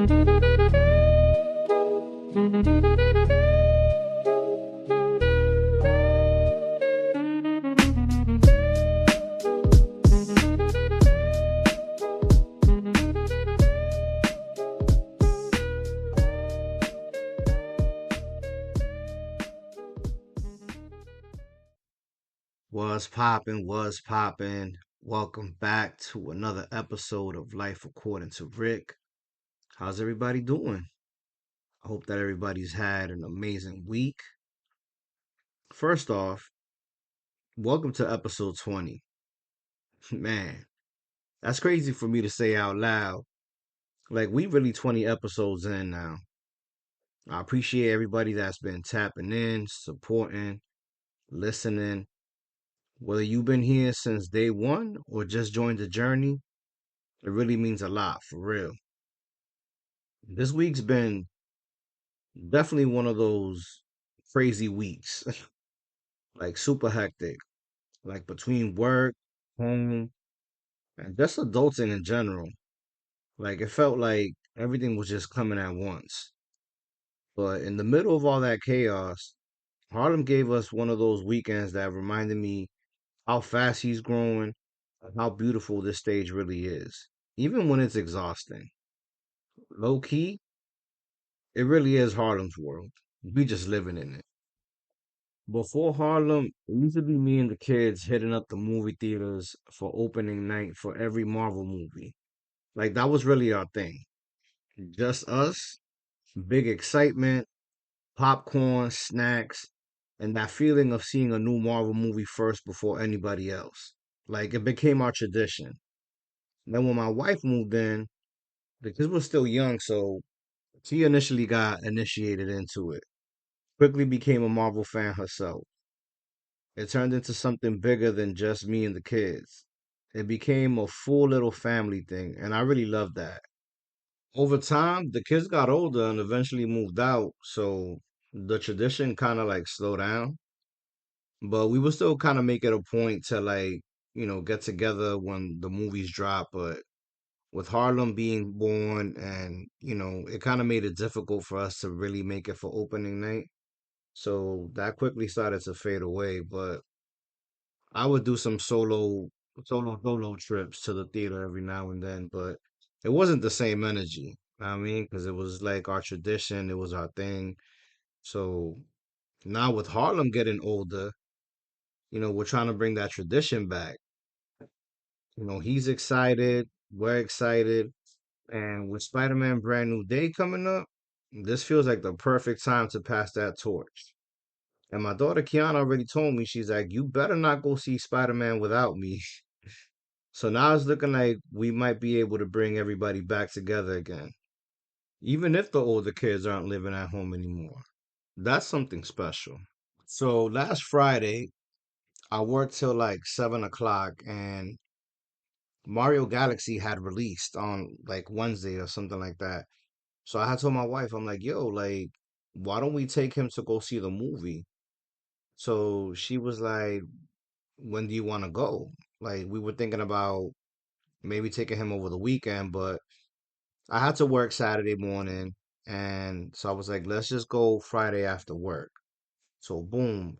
Was poppin', was poppin'. Welcome back to another episode of Life According to Rick. How's everybody doing? I hope that everybody's had an amazing week. First off, welcome to episode 20. Man, that's crazy for me to say out loud. Like, we really 20 episodes in now. I appreciate everybody that's been tapping in, supporting, listening. Whether you've been here since day one or just joined the journey, it really means a lot, for real. This week's been definitely one of those crazy weeks, like super hectic, like between work, home, and just adulting in general. Like it felt like everything was just coming at once. But in the middle of all that chaos, Harlem gave us one of those weekends that reminded me how fast he's growing and how beautiful this stage really is, even when it's exhausting. Low key, it really is Harlem's world. We just living in it. Before Harlem, it used to be me and the kids hitting up the movie theaters for opening night for every Marvel movie. Like that was really our thing. Just us, big excitement, popcorn, snacks, and that feeling of seeing a new Marvel movie first before anybody else. Like it became our tradition. Then when my wife moved in, the kids were still young, so she initially got initiated into it. Quickly became a Marvel fan herself. It turned into something bigger than just me and the kids. It became a full little family thing, and I really loved that. Over time, the kids got older and eventually moved out, so the tradition kind of like slowed down. But we would still kind of make it a point to like, get together when the movies drop. But with Harlem being born and, it kind of made it difficult for us to really make it for opening night. So that quickly started to fade away. But I would do some solo trips to the theater every now and then, but it wasn't the same energy. I mean, because it was like our tradition, it was our thing. So now with Harlem getting older, we're trying to bring that tradition back. He's excited, we're excited, and with Spider-Man Brand New Day coming up, this feels like the perfect time to pass that torch. And my daughter Kiana already told me, she's like, you better not go see Spider-Man without me. So now it's looking like we might be able to bring everybody back together again, even if the older kids aren't living at home anymore. That's something special. So last Friday, I worked till like 7 o'clock, and Mario Galaxy had released on like Wednesday or something like that. So I had told my wife, I'm like, yo, like, why don't we take him to go see the movie? So she was like, when do you want to go? Like, we were thinking about maybe taking him over the weekend, but I had to work Saturday morning, and so I was like, let's just go Friday after work. So boom,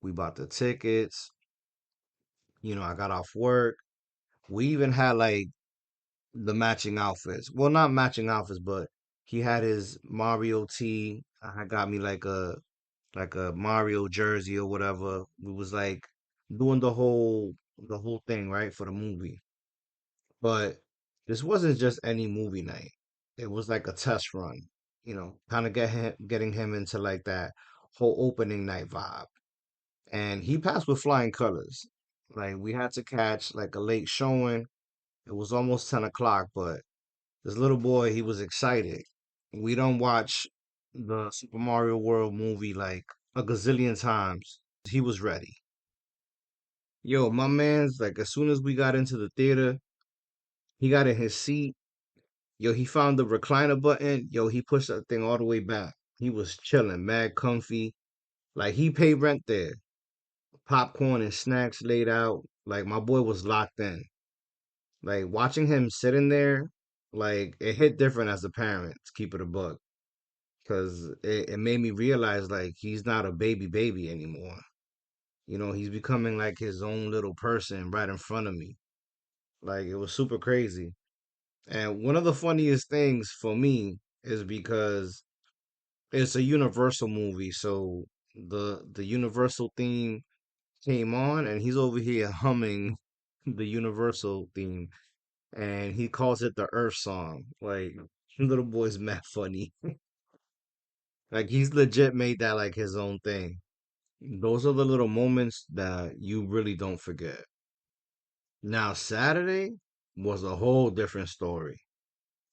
we bought the tickets. I got off work. We even had like the matching outfits. Well, not matching outfits, but he had his Mario tee. I got me like a Mario jersey or whatever. We was like doing the whole thing, right, for the movie. But this wasn't just any movie night. It was like a test run, kind of getting him into like that whole opening night vibe. And he passed with flying colors. Like we had to catch like a late showing. It was almost 10 o'clock, but this little boy, he was excited. We don't watch the Super Mario World movie like a gazillion times. He was ready. Yo, my man's like as soon as we got into the theater, he got in his seat. Yo, he found the recliner button. Yo, he pushed that thing all the way back. He was chilling, mad comfy. Like he paid rent there. Popcorn and snacks laid out. Like my boy was locked in. Like watching him sitting there, Like it hit different as a parent to keep it a buck, because it made me realize like he's not a baby anymore. He's becoming like his own little person right in front of me. Like it was super crazy. And one of the funniest things for me is because it's a Universal movie, so the Universal theme came on, and he's over here humming the Universal theme, and he calls it the Earth song. Like little boy's mad funny. Like he's legit made that like his own thing. Those are the little moments that you really don't forget. Now Saturday was a whole different story.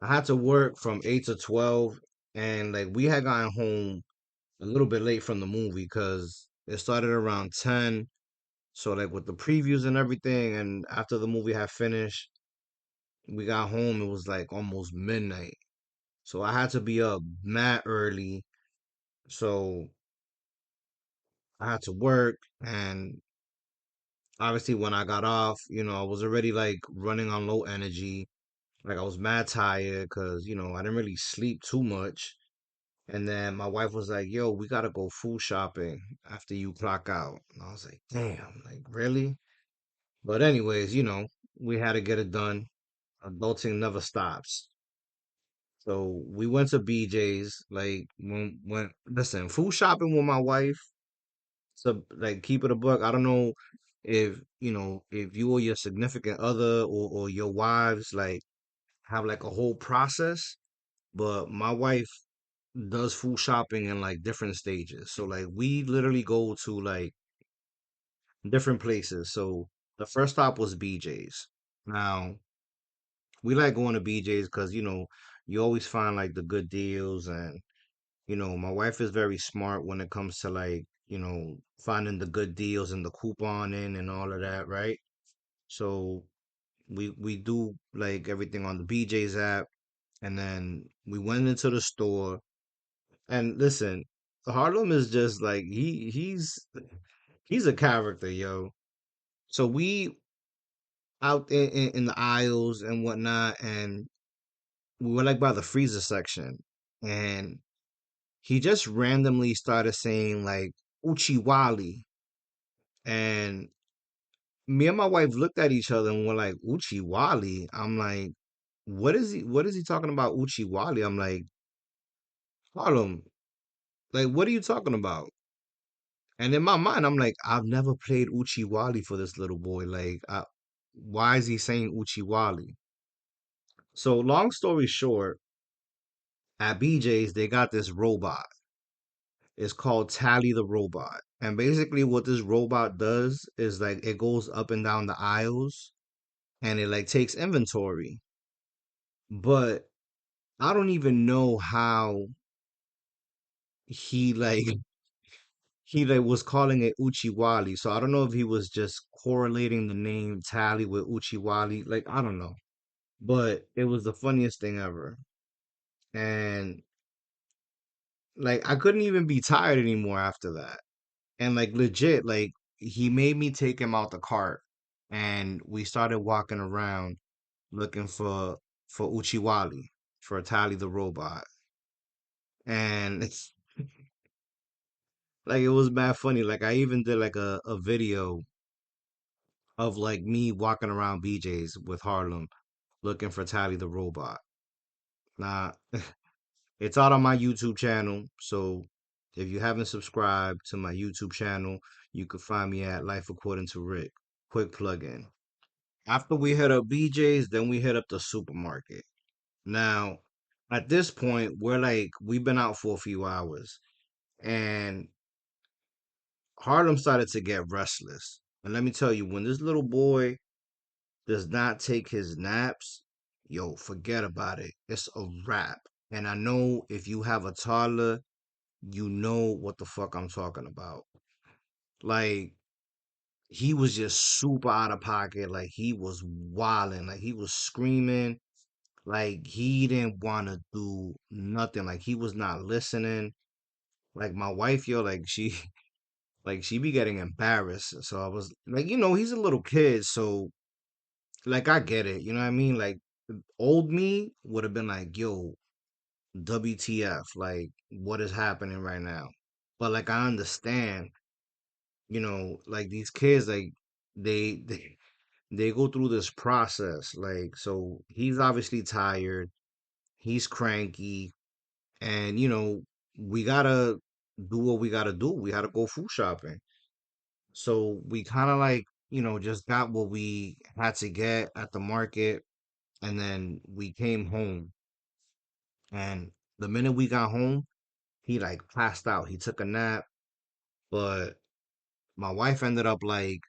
I had to work from 8 to 12, and like we had gotten home a little bit late from the movie because it started around 10. So like with the previews and everything, and after the movie had finished, we got home, it was like almost midnight. So I had to be up mad early. So I had to work, and obviously when I got off, I was already like running on low energy. Like I was mad tired because, I didn't really sleep too much. And then my wife was like, "Yo, we gotta go food shopping after you clock out." And I was like, "Damn, like really?" But anyways, we had to get it done. Adulting never stops. So we went to BJ's. Like when listen, food shopping with my wife. So like keep it a buck. I don't know if you or your significant other or your wives like have like a whole process, but my wife does food shopping in like different stages. So like we literally go to like different places. So the first stop was BJ's. Now we like going to BJ's because you always find like the good deals, and my wife is very smart when it comes to like finding the good deals and the couponing and all of that, right? So we do like everything on the BJ's app, and then we went into the store. And listen, Harlem is just like he's a character, yo. So we out in the aisles and whatnot, and we were like by the freezer section, and he just randomly started saying like Oochie Wally, and me and my wife looked at each other and we're like Oochie Wally. I'm like, what is he talking about Oochie Wally? I'm like, Harlem, like what are you talking about? And in my mind, I'm like, I've never played Uchi Wally for this little boy. Like, why is he saying Uchi Wally? So, long story short, at BJ's, they got this robot. It's called Tally the Robot. And basically, what this robot does is like it goes up and down the aisles and it like takes inventory. But I don't even know how he like he like was calling it Uchiwali. So I don't know if he was just correlating the name Tally with Uchiwali. Like I don't know. But it was the funniest thing ever. And like I couldn't even be tired anymore after that. And like legit, like he made me take him out the cart, and we started walking around looking for Uchiwali, for Tally the robot. And it's like it was mad funny. Like I even did like a video of like me walking around BJ's with Harlem looking for Tally the robot. Nah, it's out on my YouTube channel. So if you haven't subscribed to my YouTube channel, you can find me at Life According to Rick. Quick plug in. After we hit up BJ's, then we hit up the supermarket. Now, at this point, we've been out for a few hours, and Harlem started to get restless. And let me tell you, when this little boy does not take his naps, yo, forget about it. It's a wrap. And I know if you have a toddler, you know what the fuck I'm talking about. Like, he was just super out of pocket. Like, he was wilding. Like, he was screaming. Like, he didn't want to do nothing. Like, he was not listening. Like, my wife, yo, like, she. Like she be getting embarrassed. So I was like, he's a little kid, so like I get it. You know what I mean? Like old me would have been like, yo, WTF, like what is happening right now? But like I understand, like these kids, like they they they go through this process. Like, so he's obviously tired, he's cranky, and we gotta do what we gotta do. We gotta go food shopping. So we kind of like, just got what we had to get at the market, and then we came home. And the minute we got home, he like passed out. He took a nap, but my wife ended up like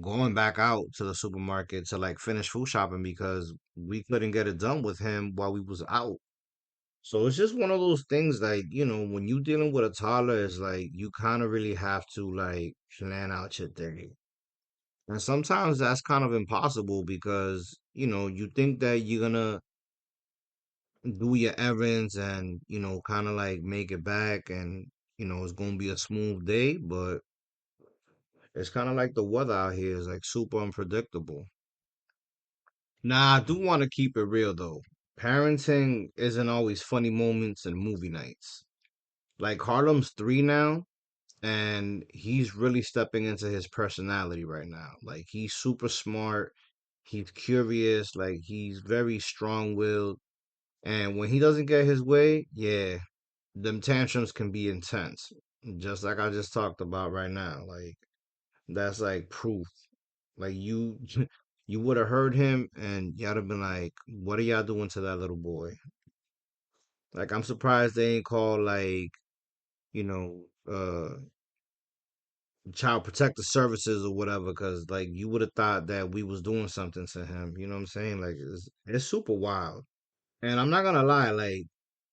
going back out to the supermarket to like finish food shopping because we couldn't get it done with him while we was out. So it's just one of those things like, when you dealing with a toddler, it's like you kind of really have to like plan out your day. And sometimes that's kind of impossible because, you think that you're gonna do your errands and, kind of like make it back and, it's gonna be a smooth day, but it's kind of like the weather out here is like super unpredictable. Nah, I do want to keep it real though. Parenting isn't always funny moments and movie nights. Like Harlem's 3 now, and he's really stepping into his personality right now. Like he's super smart, he's curious, like he's very strong-willed, and when he doesn't get his way, yeah, them tantrums can be intense. Just like I just talked about right now. Like that's like proof. Like you you would have heard him and y'all have been like, what are y'all doing to that little boy? Like I'm surprised they ain't called like, you know, uh child protective services or whatever, because like you would have thought that we was doing something to him. You know what I'm saying? Like it's super wild. And I'm not gonna lie, like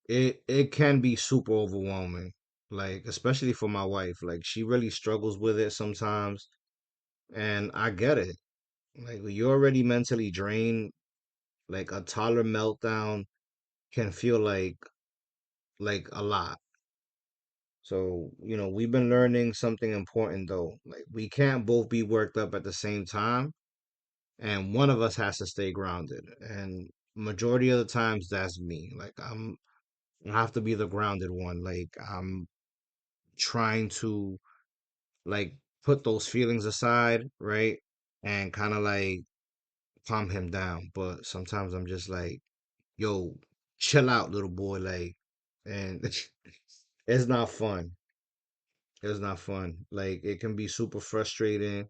it can be super overwhelming. Like especially for my wife. Like she really struggles with it sometimes. And I get it. Like when you're already mentally drained, like a toddler meltdown can feel like a lot. So, we've been learning something important though. Like we can't both be worked up at the same time, and one of us has to stay grounded. And majority of the times that's me. Like I have to be the grounded one. Like I'm trying to like put those feelings aside, right? And kind of like calm him down. But sometimes I'm just like, yo, chill out, little boy. Like, and it's not fun. It's not fun. Like, it can be super frustrating.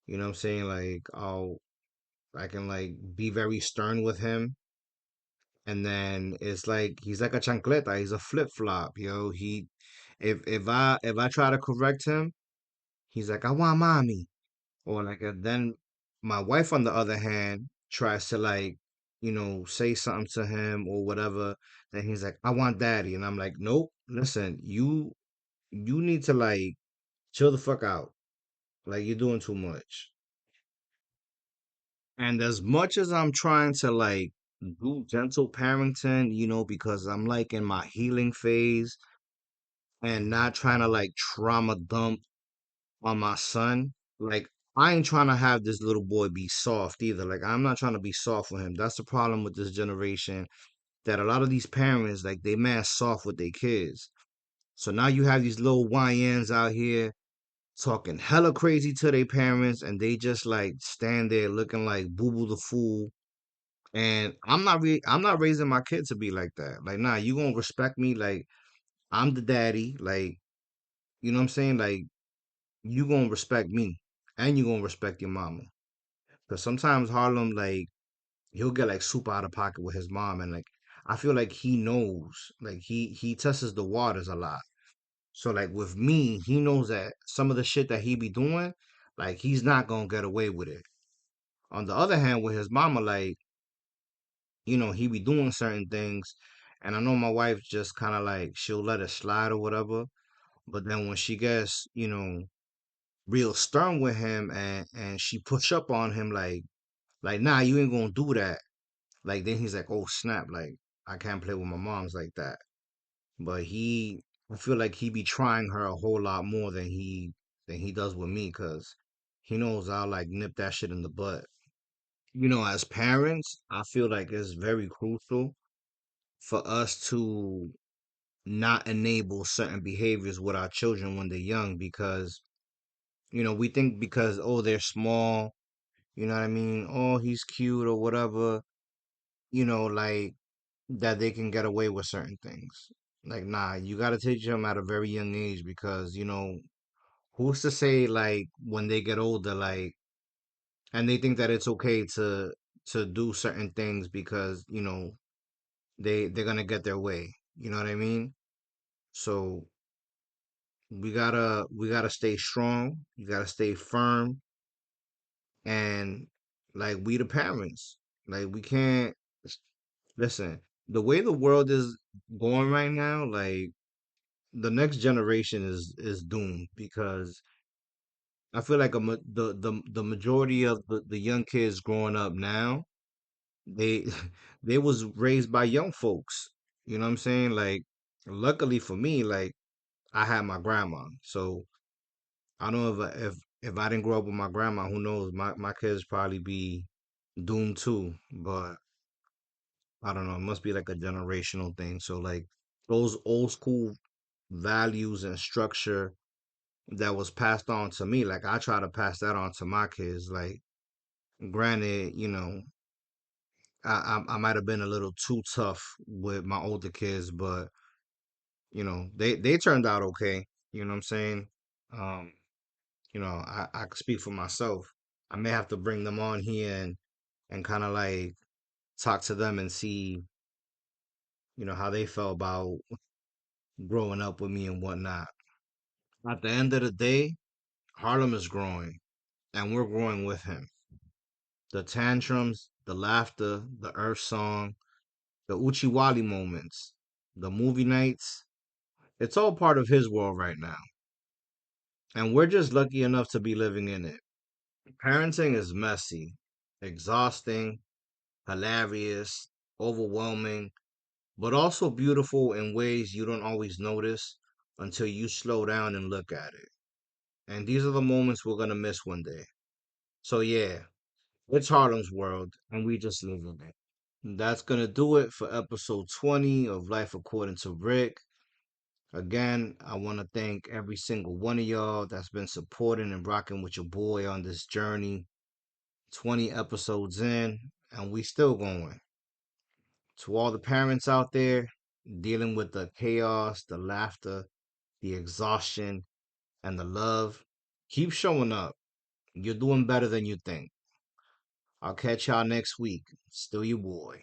You know what I'm saying? Like, I can like be very stern with him. And then it's like, he's like a chancleta. He's a flip flop, yo. If I try to correct him, he's like, I want mommy. Or like, then my wife, on the other hand, tries to like, say something to him or whatever. Then he's like, I want daddy. And I'm like, nope, listen, you need to like chill the fuck out. Like you're doing too much. And as much as I'm trying to like do gentle parenting, because I'm like in my healing phase and not trying to like trauma dump on my son, like I ain't trying to have this little boy be soft either. Like I'm not trying to be soft with him. That's the problem with this generation, that a lot of these parents, like they mad soft with their kids. So now you have these little YNs out here talking hella crazy to their parents, and they just like stand there looking like Boo Boo the Fool. And I'm not raising my kid to be like that. Like, nah, you gonna respect me. Like, I'm the daddy. Like, you know what I'm saying? Like, you gonna respect me, and you gonna respect your mama. Cause sometimes Harlem, like, he'll get like super out of pocket with his mom, and like, I feel like he knows. Like, he tests the waters a lot. So like with me, he knows that some of the shit that he be doing, like he's not gonna get away with it. On the other hand, with his mama, like, he be doing certain things, and I know my wife just kind of like she'll let it slide or whatever. But then when she gets, real stern with him and she push up on him like nah, you ain't gonna do that. Like then he's like, oh snap, like I can't play with my moms like that. But I feel like he be trying her a whole lot more than he does with me, cause he knows I'll like nip that shit in the butt. as parents, I feel like it's very crucial for us to not enable certain behaviors with our children when they're young because, we think because, oh, they're small, you know what I mean? Oh, he's cute or whatever, like that they can get away with certain things. Like, nah, you got to teach them at a very young age because, who's to say, like, when they get older, like, and they think that it's okay to do certain things because, they're gonna get their way. You know what I mean? So we gotta stay strong. You gotta stay firm, and like we the parents, like we can't listen. The way the world is going right now, like the next generation is doomed because I feel like the majority of the young kids growing up now, they they was raised by young folks. You know what I'm saying? Like, luckily for me, like I had my grandma, so I don't know if I didn't grow up with my grandma, who knows? My kids probably be doomed too. But I don't know. It must be like a generational thing. So like those old school values and structure that was passed on to me, like I try to pass that on to my kids. Like, granted, I might have been a little too tough with my older kids, but they turned out okay. You know what I'm saying? Um, I could speak for myself. I may have to bring them on here and kind of like talk to them and see, how they felt about growing up with me and whatnot. At the end of the day, Harlem is growing and we're growing with him. The tantrums, the laughter, the earth song, the Oochie Wally moments, the movie nights, it's all part of his world right now. And we're just lucky enough to be living in it. Parenting is messy, exhausting, hilarious, overwhelming, but also beautiful in ways you don't always notice until you slow down and look at it. And these are the moments we're gonna miss one day. So yeah, it's Harlem's world, and we just live in it. That's gonna do it for episode 20 of Life According to Rick. Again, I want to thank every single one of y'all that's been supporting and rocking with your boy on this journey. 20 episodes in, and we still going. To all the parents out there dealing with the chaos, the laughter, the exhaustion, and the love, keep showing up. You're doing better than you think. I'll catch y'all next week. Still your boy.